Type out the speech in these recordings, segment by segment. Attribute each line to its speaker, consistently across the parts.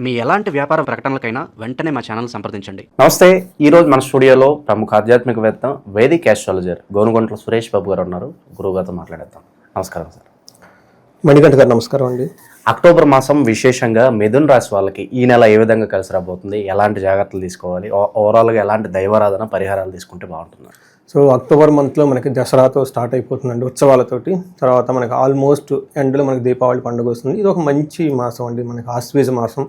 Speaker 1: మీ ఎలాంటి వ్యాపార ప్రకటనలకైనా వెంటనే మా ఛానల్ సంప్రదించండి.
Speaker 2: నమస్తే. ఈరోజు మన స్టూడియోలో ప్రముఖ ఆధ్యాత్మికవేత్త వేదిక్ ఆస్ట్రాలజర్ గోనుగొంట్ల సురేష్ బాబు గారు ఉన్నారు. గురువుగారితో మాట్లాడేద్దాం. నమస్కారం సార్.
Speaker 3: మణికంఠ గారు నమస్కారం అండి.
Speaker 2: అక్టోబర్ మాసం విశేషంగా మిథున రాశి వాళ్ళకి ఈ నెల ఏ విధంగా కలిసి రాబోతుంది, ఎలాంటి జాగ్రత్తలు తీసుకోవాలి, ఓవరాల్గా ఎలాంటి దైవారాధన పరిహారాలు తీసుకుంటే బాగుంటుంది?
Speaker 3: సో అక్టోబర్ మంత్లో మనకి దసరాతో స్టార్ట్ అయిపోతుందండి, ఉత్సవాలతోటి. తర్వాత మనకి ఆల్మోస్ట్ ఎండ్లో మనకి దీపావళి పండుగ వస్తుంది. ఇది ఒక మంచి మాసం అండి, మనకి ఆశ్వీజ మాసం.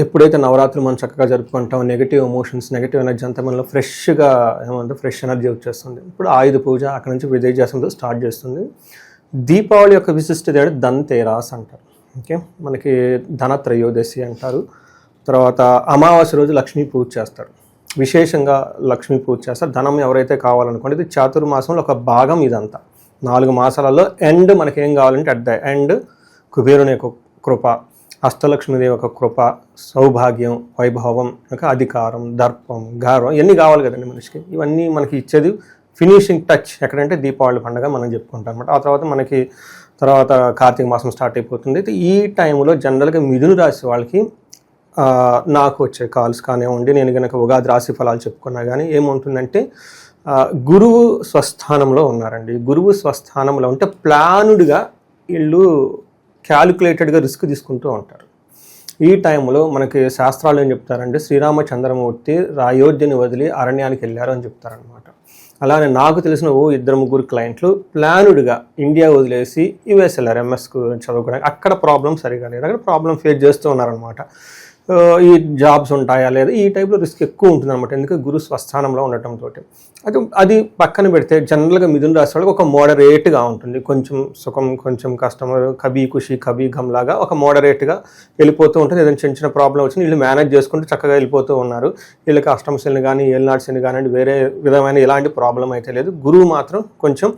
Speaker 3: ఎప్పుడైతే నవరాత్రులు మనం చక్కగా జరుపుకుంటాం, నెగిటివ్ ఎమోషన్స్, నెగిటివ్ ఎనర్జీ అంతా మనలో ఫ్రెష్గా ఫ్రెష్ ఎనర్జీ వచ్చేస్తుంది. ఇప్పుడు ఆయుధ పూజ అక్కడ నుంచి విజయదశమితో స్టార్ట్ చేస్తుంది. దీపావళి యొక్క విశిష్టత ధన్తేరాస్ అంటారు. ఓకే, మనకి ధనత్రయోదశి అంటారు. తర్వాత అమావాస్య రోజు లక్ష్మీ పూజ చేస్తారు. విశేషంగా లక్ష్మీ పూజ చేస్తారు. ధనం ఎవరైతే కావాలనుకోండి, ఇది చాతుర్మాసంలో ఒక భాగం. ఇదంతా 4 మాసాలలో ఎండ్ మనకి ఏం కావాలంటే అట్ ద ఎండ్ కుబేరుని యొక్క కృప, హస్తలక్ష్మీదేవి యొక్క కృప, సౌభాగ్యం, వైభవం, అధికారం, దర్పం, గౌరవం, ఇవన్నీ కావాలి కదండి మనిషికి. ఇవన్నీ మనకి ఇచ్చేది ఫినిషింగ్ టచ్ ఎక్కడంటే దీపావళి పండుగ మనం చెప్పుకుంటాం అనమాట. ఆ తర్వాత కార్తీక మాసం స్టార్ట్ అయిపోతుంది. అయితే ఈ టైంలో జనరల్గా మిథున రాశి వాళ్ళకి నాకు వచ్చే కాల్స్ కానివ్వండి, నేను కనుక ఉగాది రాశి ఫలాలు చెప్పుకున్నా కానీ ఏముంటుందంటే, గురువు స్వస్థానంలో ఉన్నారండి. గురువు స్వస్థానంలో ఉంటే ప్లానుడ్గా వీళ్ళు క్యాలిక్యులేటెడ్గా రిస్క్ తీసుకుంటూ ఉంటారు. ఈ టైంలో మనకి శాస్త్రాలు ఏం చెప్తారంటే, శ్రీరామచంద్రమూర్తి అయోధ్యని వదిలి అరణ్యానికి వెళ్ళారు అని చెప్తారనమాట. అలానే నాకు తెలిసిన 2-3 క్లయింట్లు ప్లానుడ్గా ఇండియా వదిలేసి యుఎస్ వెళ్ళారు ఎంఎస్కు చదువుకోవడానికి. అక్కడ ప్రాబ్లం సరిగా లేదు, అక్కడ ప్రాబ్లం ఫేస్ చేస్తూ ఉన్నారనమాట. ఈ జాబ్స్ ఉంటాయా లేదా, ఈ టైప్లో రిస్క్ ఎక్కువ ఉంటుంది అనమాట. ఎందుకంటే గురు స్వస్థానంలో ఉండటంతో అది పక్కన పెడితే జనరల్గా మిథున రాశి వాళ్ళకి ఒక మోడరేట్గా ఉంటుంది. కొంచెం సుఖం, కొంచెం కష్టం, కబీ ఖుషి కబీ గమ్ లాగా ఒక మోడరేట్గా వెళ్ళిపోతూ ఉంటుంది. ఏదైనా చిన్న చిన్న ప్రాబ్లం వచ్చింది వీళ్ళు మేనేజ్ చేసుకుంటూ చక్కగా వెళ్ళిపోతూ ఉన్నారు. వీళ్ళకి అష్టమశని కానీ ఏళ్ళనాడ్సని కానివ్వండి, వేరే విధమైన ఎలాంటి ప్రాబ్లం అయితే లేదు. గురువు మాత్రం కొంచెం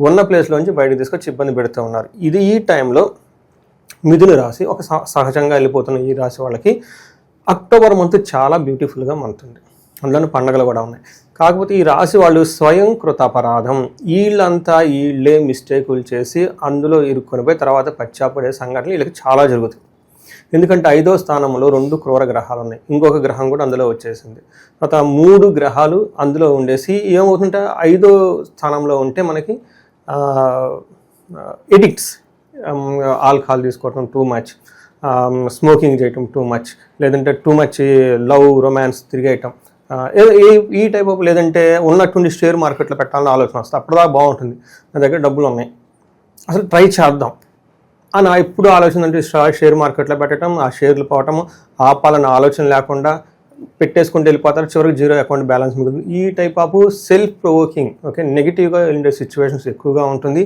Speaker 3: ఉన్న ప్లేస్లోంచి బయటకు తీసుకొచ్చి ఇబ్బంది పెడుతూ ఉన్నారు. ఇది ఈ టైంలో మిథున రాశి ఒక సహజంగా వెళ్ళిపోతున్న ఈ రాశి వాళ్ళకి అక్టోబర్ మంత్ చాలా బ్యూటిఫుల్గా మంత్ ఉంది. అందులో పండుగలు కూడా ఉన్నాయి. కాకపోతే ఈ రాశి వాళ్ళు స్వయం కృత అపరాధం, వీళ్ళే మిస్టేకులు చేసి అందులో ఇరుక్కొని పోయి తర్వాత పశ్చాత్తాపడే సంఘటనలు వీళ్ళకి చాలా జరుగుతాయి. ఎందుకంటే 5వ స్థానంలో 2 క్రూర గ్రహాలు ఉన్నాయి, ఇంకొక గ్రహం కూడా అందులో వచ్చేసింది. తర్వాత 3 గ్రహాలు అందులో ఉండేసి ఏమవుతుంటే 5వ స్థానంలో ఉంటే మనకి ఎడిక్ట్స్, ఆల్కహాల్ తీసుకోవటం టూ మచ్, స్మోకింగ్ చేయటం టూ మచ్, లేదంటే టూ మచ్ లవ్ రొమాన్స్ తిరిగేయటం, ఈ టైప్ ఆఫ్, లేదంటే ఉన్నట్టుండి షేర్ మార్కెట్లో పెట్టాలని ఆలోచన వస్తుంది. అప్పటిదాకా బాగుంటుంది, నా దగ్గర డబ్బులు ఉన్నాయి, అసలు ట్రై చేద్దాం అని ఎప్పుడు ఆలోచన అంటే షేర్ మార్కెట్లో పెట్టడం, ఆ షేర్లు పోవటము, ఆపాలన్న ఆలోచన లేకుండా పెట్టేసుకుంటూ వెళ్ళిపోతారు. చివరికి 0 అకౌంట్ బ్యాలెన్స్ మిగులుతుంది. ఈ type of self provoking, okay, నెగిటివ్గా వెళ్ళే సిచ్యువేషన్స్ ఎక్కువగా ఉంటుంది.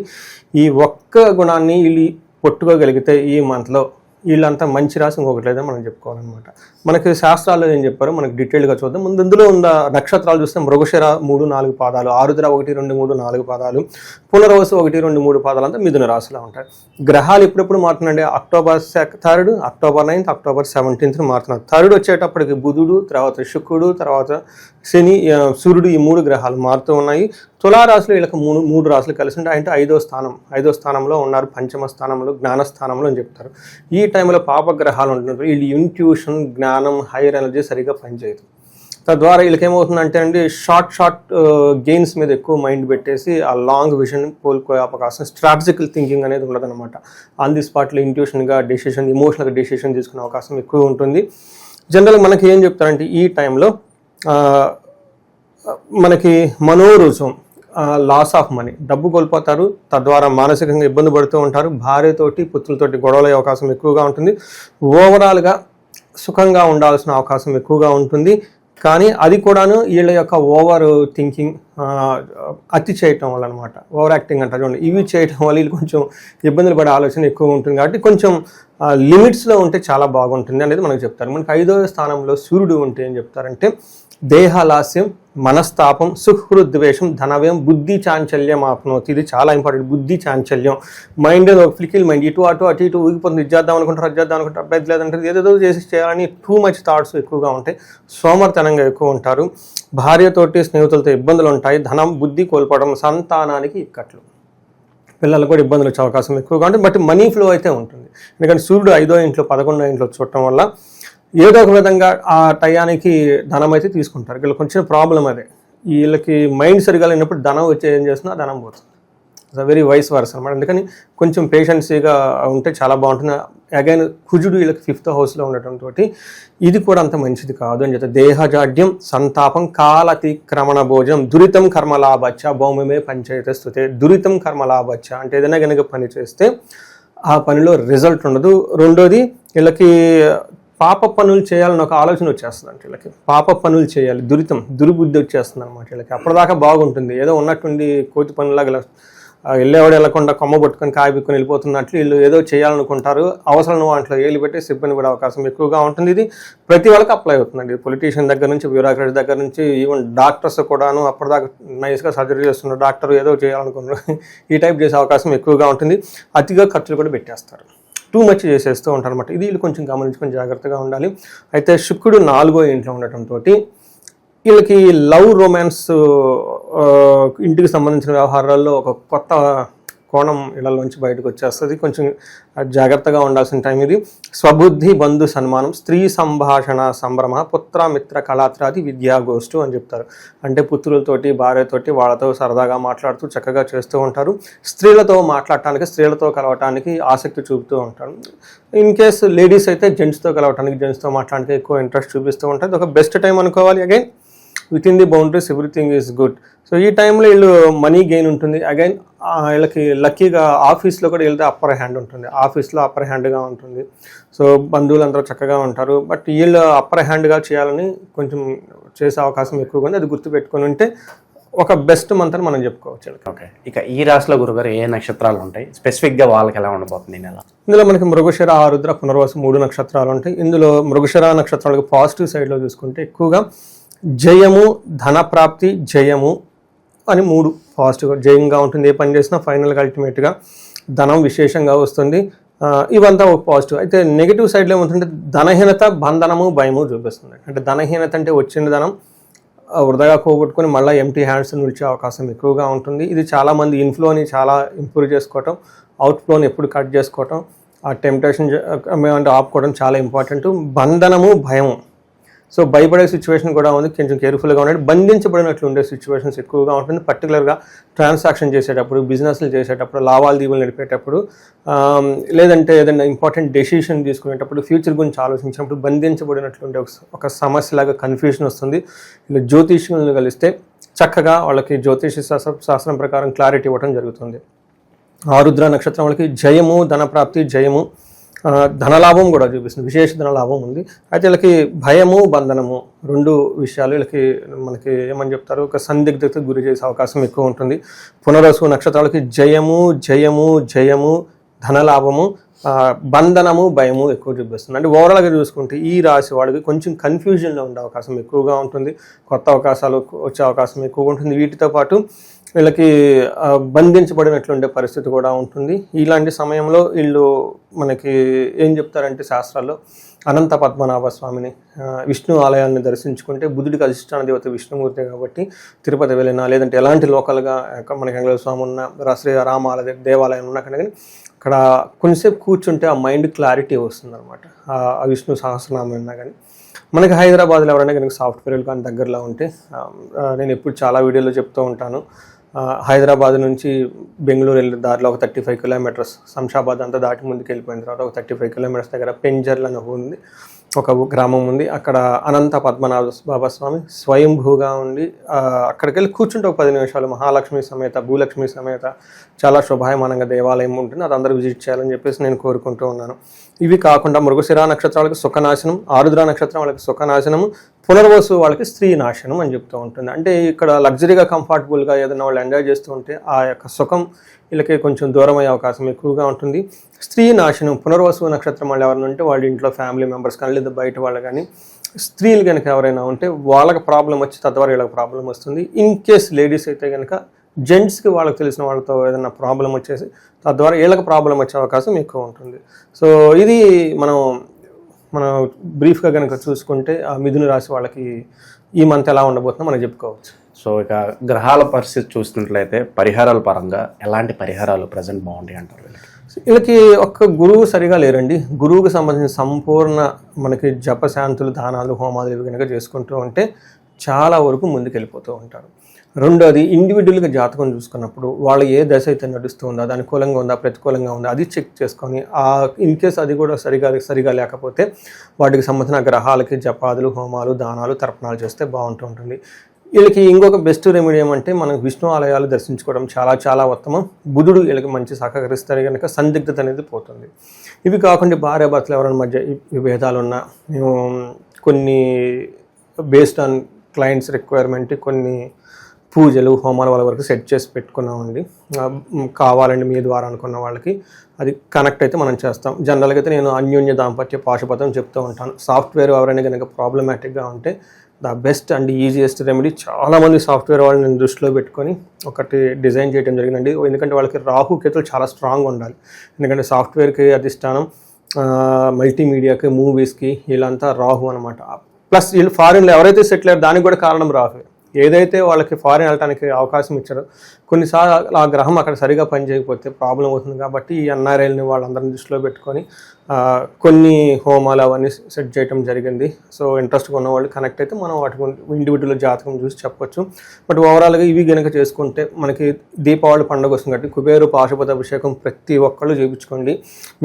Speaker 3: ఈ ఒక్క గుణాన్ని వీళ్ళు పట్టుకోగలిగితే ఈ మంత్లో వీళ్ళంతా మంచి రాసి ఇంకొకటి లేదని మనం చెప్పుకోవాలన్నమాట. మనకి శాస్త్రాల్లో ఏం చెప్పారో మనకి డీటెయిల్గా చూద్దాం. ముందు ఇందులో ఉన్న నక్షత్రాలు చూస్తే మృగశిర 3-4 పాదాలు, ఆరుద్ర 1-2-3-4 పాదాలు, పునర్వసు 1-2-3 పాదాలు అంతా మిథున రాశిలో ఉంటాయి. గ్రహాలు ఎప్పుడెప్పుడు మారుతున్నాయండి, October 3rd, October 9th, October 17th మారుతున్నారు. 3rd వచ్చేటప్పటికి బుధుడు, తర్వాత శుక్రుడు, తర్వాత శని, సూర్యుడు, ఈ 3 గ్రహాలు మారుతూ ఉన్నాయి. తులారాశిలో వీళ్ళకి 3 రాశులు కలిసి ఉంటాయి. అంటే 5వ స్థానంలో ఉన్నారు, 5మ స్థానంలో, జ్ఞానస్థానంలో అని చెప్తారు. ఈ టైంలో పాపగ్రహాలు ఉంటున్నారు. వీళ్ళు ఇంట్యూషన్, జ్ఞానం, హైయర్ ఎనర్జీ సరిగ్గా పనిచేయదు. తద్వారా వీళ్ళకి ఏమవుతుందంటే అండి, షార్ట్ గెయిన్స్ మీద ఎక్కువ మైండ్ పెట్టేసి ఆ లాంగ్ విజన్ కోల్పోయే అవకాశం, స్ట్రాటజికల్ థింకింగ్ అనేది ఉండదన్నమాట. ఆన్ ది స్పాట్లో ఇంట్యూషన్గా డెసిషన్, ఇమోషనల్గా డెసిషన్ తీసుకునే అవకాశం ఎక్కువ ఉంటుంది. జనరల్గా మనకి ఏం చెప్తారంటే ఈ టైంలో మనకి మనోరుజం, లాస్ ఆఫ్ మనీ, డబ్బు కోల్పోతారు. తద్వారా మానసికంగా ఇబ్బంది పడుతూ ఉంటారు. భార్యతోటి, పుత్రులతోటి గొడవలయ్యే అవకాశం ఎక్కువగా ఉంటుంది. ఓవరాల్గా సుఖంగా ఉండాల్సిన అవకాశం ఎక్కువగా ఉంటుంది. కానీ అది కూడాను వీళ్ళ యొక్క ఓవర్ థింకింగ్, అతి చేయటం వల్ల అనమాట, ఓవర్ యాక్టింగ్ అంటారు చూడండి, ఇవి చేయటం వల్ల వీళ్ళు కొంచెం ఇబ్బందులు పడే ఆలోచన ఎక్కువ ఉంటుంది. కాబట్టి కొంచెం లిమిట్స్లో ఉంటే చాలా బాగుంటుంది అనేది మనకు చెప్తారు. మనకి 5వ స్థానంలో సూర్యుడు ఉంటే ఏం చెప్తారంటే, దేహలాస్యం, మనస్తాపం, సుహృద్వేషం, ధనవ్యయం, బుద్ధి చాంచల్యం ఆప్నోతి. ఇది చాలా ఇంపార్టెంట్. బుద్ధి చాంచల్యం, మైండ్ ఒక ఫ్లికిల్ మైండ్, ఇటు అటు ఊగిపోతుంది. ఇది చేద్దాం అనుకుంటారు, అది చేద్దాం అనుకుంటారు, అబ్బాయి లేదంటే ఏదేదో చేయాలని టూ మచ్ థాట్స్ ఎక్కువగా ఉంటాయి. సోమర్తనంగా ఎక్కువ ఉంటారు. భార్యతోటి, స్నేహితులతో ఇబ్బందులు ఉంటాయి. ధనం, బుద్ధి కోల్పోవడం, సంతానానికి ఇక్కట్లు, పిల్లలకు కూడా ఇబ్బందులు వచ్చే అవకాశం ఎక్కువగా ఉంటుంది. బట్ మనీ ఫ్లో అయితే ఉంటుంది. ఎందుకంటే సూర్యుడు 5వ ఇంట్లో 11వ ఇంట్లో చూడటం వల్ల ఏదో ఒక విధంగా ఆ టయానికి ధనం అయితే తీసుకుంటారు. వీళ్ళకి కొంచెం ప్రాబ్లం అదే, వీళ్ళకి మైండ్ సరిగా లేనప్పుడు ధనం వచ్చి ఏం చేస్తున్నా ధనం పోతుంది. వెరీ వైస్ వర్స్ అనమాట. అందుకని కొంచెం పేషెన్సీగా ఉంటే చాలా బాగుంటుంది. అగైన్ కుజుడు వీళ్ళకి 5th హౌస్లో ఉండటంతో ఇది కూడా అంత మంచిది కాదు అని చెప్తారు. దేహజాడ్యం సంతాపం కాలతిక్రమణ భోజనం దురితం కర్మలాభచ్చ భౌమమే పంచాయత స్థుతే. దురితం కర్మలాభచ్చ అంటే ఏదైనా కనుక పని చేస్తే ఆ పనిలో రిజల్ట్ ఉండదు. రెండోది వీళ్ళకి పాప పనులు చేయాలని ఒక ఆలోచన వచ్చేస్తుంది. అంటే వీళ్ళకి పాప పనులు చేయాలి, దుర్బుద్ధి వచ్చేస్తుంది అనమాట వీళ్ళకి. అప్పటిదాకా బాగుంటుంది, ఏదో ఉన్నట్టుండి కోతి పనులాగా వెళ్ళేవాడు వెళ్ళకుండా కొమ్మ పట్టుకొని కాయబిక్కుని వెళ్ళిపోతున్నట్లు వీళ్ళు ఏదో చేయాలనుకుంటారు. అవసరం వాటిలో ఏళ్ళు పెట్టి సిబ్బంది పడే అవకాశం ఎక్కువగా ఉంటుంది. ఇది ప్రతి వాళ్ళకి అప్లై అవుతుందండి. పొలిటీషియన్ దగ్గర నుంచి, బ్యూరోక్రసీ దగ్గర నుంచి, ఈవెన్ డాక్టర్స్ కూడాను అప్పటిదాకా నైస్గా సర్జరీ చేస్తున్న డాక్టర్ ఏదో చేయాలనుకున్నారు, ఈ టైప్ చేసే అవకాశం ఎక్కువగా ఉంటుంది. అతిగా ఖర్చులు కూడా పెట్టేస్తారు, టూ మచ్ చేసేస్తూ ఉంటారు అనమాట. ఇది వీళ్ళు కొంచెం గమనించుకొని జాగ్రత్తగా ఉండాలి. అయితే శుక్రుడు 4వ ఇంట్లో ఉండటంతో వీళ్ళకి లవ్ రొమాన్స్ ఇంటికి సంబంధించిన వ్యవహారాల్లో ఒక కొత్త కోణం ఇళ్లలోంచి బయటకు వచ్చేస్తుంది. కొంచెం జాగ్రత్తగా ఉండాల్సిన టైం ఇది. స్వబుద్ధి బంధు సన్మానం, స్త్రీ సంభాషణ సంభ్రమ, పుత్ర మిత్ర కళాత్రాది విద్యాగోష్ఠు అని చెప్తారు. అంటే పుత్రులతోటి భార్యతోటి వాళ్ళతో సరదాగా మాట్లాడుతూ చక్కగా చేస్తూ ఉంటారు. స్త్రీలతో మాట్లాడటానికి, స్త్రీలతో కలవటానికి ఆసక్తి చూపుతూ ఉంటారు. ఇన్ కేస్ లేడీస్ అయితే జెంట్స్తో కలవటానికి, జెంట్స్తో మాట్లాడటానికి ఎక్కువ ఇంట్రెస్ట్ చూపిస్తూ ఉంటారు. ఇది ఒక బెస్ట్ టైం అనుకోవాలి. Again with in the boundaries everything is good. So ఈ టైంలో వీళ్ళు మనీ గెయిన్ ఉంటుంది. అగైన్ వీళ్ళకి లక్కీగా ఆఫీస్లో కూడా వెళ్తే అప్పర్ హ్యాండ్ ఉంటుంది, ఆఫీస్లో అప్పర్ హ్యాండ్గా ఉంటుంది. సో బంధువులందరూ చక్కగా ఉంటారు. బట్ వీళ్ళు అప్పర్ హ్యాండ్గా చేయాలని కొంచెం చేసే అవకాశం ఎక్కువగా ఉంది. అది గుర్తుపెట్టుకొని ఉంటే ఒక బెస్ట్ మంత్ అని మనం చెప్పుకోవచ్చు.
Speaker 2: ఓకే, ఇక ఈ రాశిలో గురుగారు ఏ నక్షత్రాలు ఉంటాయి, స్పెసిఫిక్గా వాళ్ళకి ఎలా ఉండబోతుంది ఈ నెల?
Speaker 3: ఇందులో మనకి మృగశిర, ఆరుద్ర, పునర్వసు 3 నక్షత్రాలు ఉంటాయి. ఇందులో మృగశిర నక్షత్రాలకు పాజిటివ్ సైడ్లో చూసుకుంటే ఎక్కువగా జయము, ధనప్రాప్తి, జయము అని 3 పాజిటివ్గా జయంగా ఉంటుంది. ఏ పని చేసినా ఫైనల్గా అల్టిమేట్గా ధనం విశేషంగా వస్తుంది. ఇవంతా ఒక పాజిటివ్. అయితే నెగిటివ్ సైడ్లో ఏమవుతుంటే ధనహీనత, బంధనము, భయము చూపిస్తుంది. అంటే ధనహీనత అంటే వచ్చిన ధనం వృధాగా పోగొట్టుకొని మళ్ళీ ఎంటీ హ్యాండ్స్ నిలిచే అవకాశం ఎక్కువగా ఉంటుంది. ఇది చాలామంది ఇన్ఫ్లోని చాలా ఇంప్రూవ్ చేసుకోవటం, అవుట్ఫ్లోని ఎప్పుడు కట్ చేసుకోవటం, ఆ టెంప్టేషన్ అంటే ఆపుకోవడం చాలా ఇంపార్టెంట్. బంధనము, భయము, సో భయపడే సిచ్యువేషన్ కూడా ఉంది. కొంచెం కేర్ఫుల్గా ఉండండి. బంధించబడినట్లు ఉండే సిచ్యువేషన్స్ ఎక్కువగా ఉంటుంది. పర్టికులర్గా ట్రాన్సాక్షన్ చేసేటప్పుడు, బిజినెస్లు చేసేటప్పుడు, లావాదేవీలు నడిపేటప్పుడు, లేదంటే ఏదైనా ఇంపార్టెంట్ డెసిషన్ తీసుకునేటప్పుడు, ఫ్యూచర్ గురించి ఆలోచించినప్పుడు బంధించబడినట్లు ఉండే ఒక సమస్యలాగా కన్ఫ్యూజన్ వస్తుంది. ఇలా జ్యోతిష్యులను కలిస్తే చక్కగా వాళ్ళకి జ్యోతిష శాస్త్రం ప్రకారం క్లారిటీ ఇవ్వడం జరుగుతుంది. ఆరుద్ర నక్షత్రం వాళ్ళకి జయము, ధనప్రాప్తి, జయము, ధనలాభం కూడా చూపిస్తుంది. విశేష ధనలాభం ఉంది. అయితే వీళ్ళకి భయము, బంధనము 2 విషయాలు వీళ్ళకి మనకి ఏమని చెప్తారు, ఒక సందిగ్ధతకు గురి చేసే అవకాశం ఎక్కువ ఉంటుంది. పునర్వసు నక్షత్రాలకి జయము, జయము, జయము, ధనలాభము, బంధనము, భయము ఎక్కువ చూపిస్తుంది. అంటే ఓవరాల్గా చూసుకుంటే ఈ రాశి వాళ్ళకి కొంచెం కన్ఫ్యూజన్లో ఉండే అవకాశం ఎక్కువగా ఉంటుంది. కొత్త అవకాశాలు వచ్చే అవకాశం ఎక్కువగా ఉంటుంది. వీటితో పాటు వీళ్ళకి బంధించబడినట్లుండే పరిస్థితి కూడా ఉంటుంది. ఇలాంటి సమయంలో వీళ్ళు మనకి ఏం చెప్తారంటే శాస్త్రాల్లో అనంత పద్మనాభ స్వామిని, విష్ణు ఆలయాన్ని దర్శించుకుంటే, బుద్ధుడికి అధిష్టాన దేవత విష్ణుమూర్తి కాబట్టి తిరుపతి వెళ్ళినా, లేదంటే ఎలాంటి లోకల్గా మనకి వెంకటేశ్వర స్వామి ఉన్న శ్రీ రామాలయ దేవాలయం ఉన్నా కానీ అక్కడ కొంచెంసేపు కూర్చుంటే ఆ మైండ్ క్లారిటీ వస్తుంది అనమాట. ఆ విష్ణు సహస్రనామం ఉన్నా కానీ. మనకి హైదరాబాద్లో ఎవరైనా కనుక సాఫ్ట్వేర్లు కానీ దగ్గరలో ఉంటే, నేను ఎప్పుడు చాలా వీడియోలో చెప్తూ ఉంటాను, హైదరాబాద్ నుంచి బెంగళూరు వెళ్ళే దారిలో ఒక 35 కిలోమీటర్స్, శంషాబాద్ అంతా దాటి ముందుకి వెళ్ళిపోయిన తర్వాత ఒక 35 కిలోమీటర్స్ దగ్గర పెంజర్లు అని ఉంది, ఒక గ్రామం ఉంది. అక్కడ అనంత పద్మనాభ బాబా స్వామి స్వయంభూగా ఉండి అక్కడికి వెళ్ళి కూర్చుంటే ఒక 10 నిమిషాలు మహాలక్ష్మి సమేత, భూలక్ష్మి సమేత చాలా శుభాయమానంగా దేవాలయం ఉంటుంది. అది అందరూ విజిట్ చేయాలని చెప్పేసి నేను కోరుకుంటూ ఉన్నాను. ఇవి కాకుండా మృగశిర నక్షత్రాలకు సుఖనాశనం, ఆరుద్ర నక్షత్రం వాళ్ళకి సుఖనాశనము, పునర్వసు వాళ్ళకి స్త్రీ నాశనం అని చెప్తూ ఉంటుంది. అంటే ఇక్కడ లగ్జరీగా కంఫర్టబుల్గా ఏదైనా వాళ్ళు ఎంజాయ్ చేస్తూ ఉంటే ఆ యొక్క సుఖం వీళ్ళకి కొంచెం దూరం అయ్యే అవకాశం ఎక్కువగా ఉంటుంది. స్త్రీ నాశనం, పునర్వసు నక్షత్రం వాళ్ళు ఎవరైనా ఉంటే వాళ్ళ ఇంట్లో ఫ్యామిలీ మెంబర్స్ కానీ లేదా బయట వాళ్ళు కానీ స్త్రీలు కనుక ఎవరైనా ఉంటే వాళ్ళకి ప్రాబ్లం వచ్చి తద్వారా వీళ్ళకి ప్రాబ్లం వస్తుంది. ఇన్ కేస్ లేడీస్ అయితే కనుక జెంట్స్కి వాళ్ళకి తెలిసిన వాళ్ళతో ఏదైనా ప్రాబ్లం వచ్చేసి తద్వారా వీళ్ళకి ప్రాబ్లం వచ్చే అవకాశం ఎక్కువ ఉంటుంది. సో ఇది మనం బ్రీఫ్గా కనుక చూసుకుంటే ఆ మిథున రాశి వాళ్ళకి ఈ మంత్ ఎలా ఉండబోతుందో మనం చెప్పుకోవచ్చు.
Speaker 2: సో ఇక గ్రహాల పరిస్థితి చూసినట్లయితే పరిహారాల పరంగా ఎలాంటి పరిహారాలు ప్రజెంట్ బాగుంటాయి అంటారు?
Speaker 3: వీళ్ళకి ఒక్క గురువు సరిగా లేరండి. గురువుకి సంబంధించిన సంపూర్ణ మనకి జపశాంతులు, దానాలు, హోమాలు ఇవి కనుక చేసుకుంటూ ఉంటే చాలా వరకు ముందుకు వెళ్ళిపోతూ ఉంటారు. రెండోది ఇండివిజువల్గా జాతకం చూసుకున్నప్పుడు వాళ్ళు ఏ దశ అయితే నడుస్తూ ఉందో అది అనుకూలంగా ఉందా, ప్రతికూలంగా ఉందా అది చెక్ చేసుకొని ఇన్ కేస్ అది కూడా సరిగా లేకపోతే వాటికి సంబంధించిన గ్రహాలకి జపాదులు, హోమాలు, దానాలు, తర్పణాలు చేస్తే బాగుంటూ ఉంటుంది. వీళ్ళకి ఇంకొక బెస్ట్ రెమెడీ ఏమంటే మనం విష్ణు ఆలయాలు దర్శించుకోవడం చాలా చాలా ఉత్తమం. బుధుడు వీళ్ళకి మంచి సహకరిస్తారు కనుక సందిగ్ధత అనేది పోతుంది. ఇవి కాకుండా భార్యాభర్తలు ఎవరైనా మధ్య విభేదాలు ఉన్నా మేము కొన్ని బేస్డ్ ఆన్ క్లయింట్స్ రిక్వైర్మెంట్ కొన్ని పూజలు, హోమాల వాళ్ళ వరకు సెట్ చేసి పెట్టుకున్నామండి. కావాలండి మీ ద్వారా అనుకున్న వాళ్ళకి అది కనెక్ట్ అయితే మనం చేస్తాం. జనరల్గా అయితే నేను అన్యోన్య దాంపత్య పాశుపతం చెప్తూ ఉంటాను. సాఫ్ట్వేర్ ఎవరైనా కనుక ప్రాబ్లమాటిక్గా ఉంటే the best and easiest remedy చాలామంది సాఫ్ట్వేర్ వాళ్ళని నేను దృష్టిలో పెట్టుకొని ఒకటి డిజైన్ చేయడం జరిగిందండి. ఎందుకంటే వాళ్ళకి రాహు కేతులు చాలా స్ట్రాంగ్ ఉండాలి. ఎందుకంటే సాఫ్ట్వేర్కి అధిష్టానం, మల్టీమీడియాకి, మూవీస్కి వీళ్ళంతా రాహు అనమాట. ప్లస్ వీళ్ళు ఫారిన్లో ఎవరైతే సెటిల్ అయ్యారో దానికి కూడా కారణం రాహు. ఏదైతే వాళ్ళకి ఫారిన్ వెళ్ళడానికి అవకాశం ఇచ్చారో కొన్నిసార్లు ఆ గ్రహం అక్కడ సరిగా పనిచేయకపోతే ప్రాబ్లం అవుతుంది. కాబట్టి ఈ ఎన్ఆర్ఐల్ని వాళ్ళందరినీ దృష్టిలో పెట్టుకొని కొన్ని హోమాలు అవన్నీ సెట్ చేయడం జరిగింది. సో ఇంట్రెస్ట్గా ఉన్న వాళ్ళు కనెక్ట్ అయితే మనం వాటికి ఇండివిజువల్ జాతకం చూసి చెప్పొచ్చు. బట్ ఓవరాల్గా ఇవి కనుక చేసుకుంటే మనకి దీపావళి పండుగ వస్తుంది కాబట్టి కుబేరు పాశుపత అభిషేకం ప్రతి ఒక్కళ్ళు చేయించుకోండి.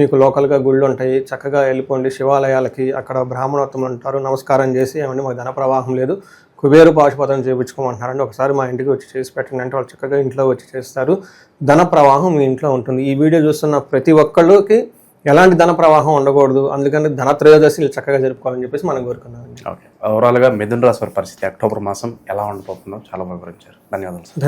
Speaker 3: మీకు లోకల్గా గుళ్ళు ఉంటాయి, చక్కగా వెళ్ళిపోండి శివాలయాలకి. అక్కడ బ్రాహ్మణోత్తములు ఉంటారు, నమస్కారం చేసి ఏమండి మాకు ధన ప్రవాహం లేదు, కుబేరు పాశుపతం చేయించుకోమంటున్నారండి, ఒకసారి మా ఇంటికి వచ్చి చేసి పెట్టండి అంటే వాళ్ళు చక్కగా ఇంట్లో వచ్చి చేస్తారు. ధన ప్రవాహం మీ ఇంట్లో ఉంటుంది. ఈ వీడియో చూస్తున్న ప్రతి ఒక్కళ్ళకి ఎలాంటి ధన ప్రవాహం ఉండకూడదు, అందుకని ధన త్రయోదశిని చక్కగా జరుపుకోవాలని చెప్పేసి మనం కోరుకున్నామండి.
Speaker 2: ఓకే, ఓవరాల్గా మిథున రాశి వారి పరిస్థితి అక్టోబర్ మాసం ఎలా ఉండబోతుందో చాలా బాగా వివరించారు. ధన్యవాదాలు.